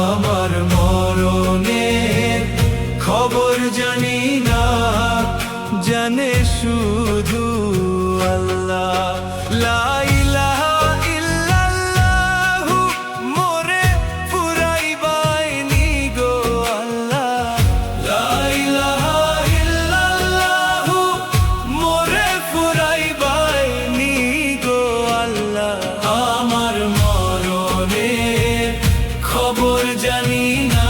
আমার মরণের খবর জানি না, জানে শুধু আল্লাহ। লা ইলাহা ইল্লাল্লাহু, মোরে ফুরাইবাইনি গো আল্লাহ। লা ইলাহা ইল্লাল্লাহু, মোরে ফুরাইবাইনি গো আল্লাহ। আমার মরণের খবর জানি না,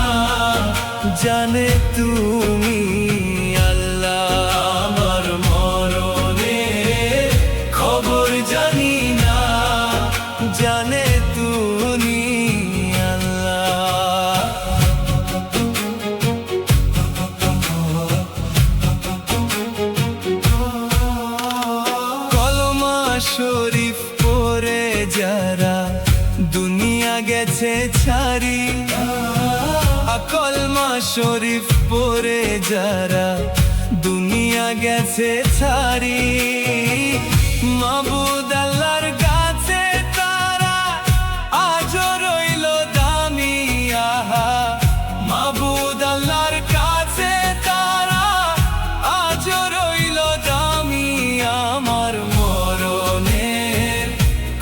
জানে তুমি আল্লাহ। আমার মরণের খবর জানি না, জানে তুমি আল্লাহ। কলমা শরীফ পড়ে যারা দুনিয়া গেছে ছাড়ি, কলমা শরীফ পড়ে যারা দুনিয়া গেছে ছাড়ি, মাবুদ আল্লাহর কাছে তারা আজও রইল দামি। আহা, মাবুদ আল্লাহর কাছে তারা আজও রইল দামি। আমার মরণের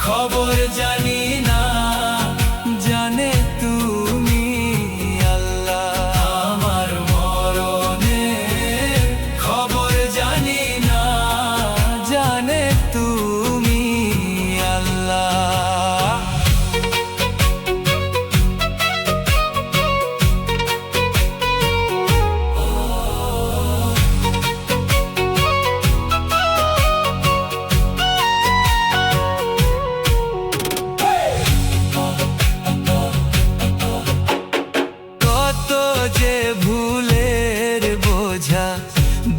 খবর জানি না, জানে তুমি আল্লাহ। আমার মরণের খবর জানি না, জানে তুমি আল্লাহ। কত যে ভুলের বোঝা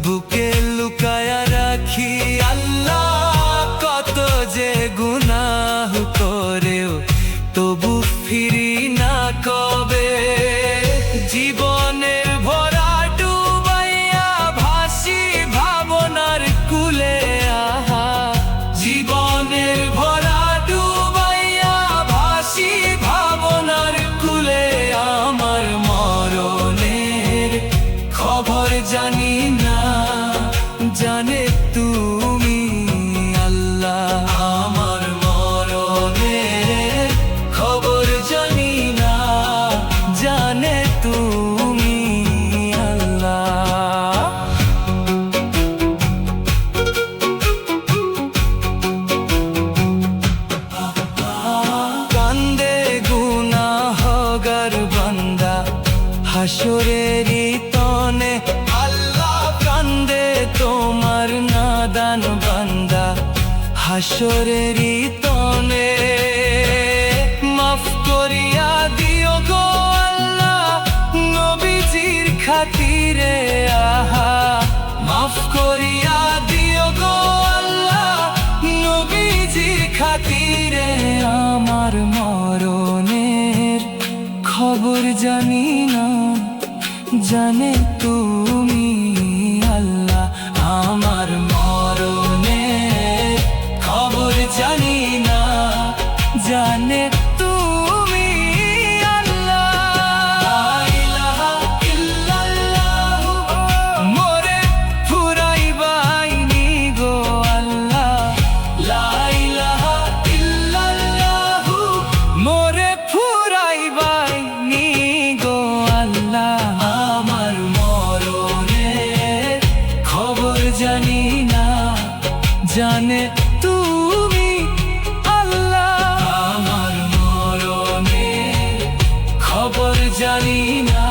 বুকে লুকায়া রাখি আল্লাহ, কত যে গুনাহ করেও তবু ফিরি না কবে। জীবনের ভরা ডুবাইয়া ভাসি ভাবনার কুলে। আহা, জীবনের ভরা ডুবাইয়া ভাসি ভাবনার কুলে। আমার মরণের খবর জানি না, জানে তুমি আল্লাহ। আমার মরণের খবর জানি না, জানে তুমি আল্লাহ। কান্দে গুনাহগার বান্দা হাসরেরই তনে, আল্লাহ কান্দে তোমার নাদান বান্দা হাসরেরই তনে। মাফ করিয়া দিও গো আল্লাহ নবীজির খাতিরে। আহা, মাফ করিয়া দিও গো আল্লাহ নবীজির খাতিরে। আমার মরণের খবর জানি না, জানে তুমি আল্লাহ। আমার মরণের খবর জানি না, জানে তুমি আল্লাহ। লা ইলাহা ইল্লাল্লাহু, মোরে ফুরাইবাইনি গো আল্লাহ। লা ইলাহা ইল্লাল্লাহু, মোরে ফুরাইবাইনি গো আল্লাহ। আমার মরণের খবর জানি না, জানে তুমি আল্লাহ। আমার মরণের খবর জানি না,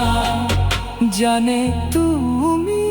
জানে তুমি।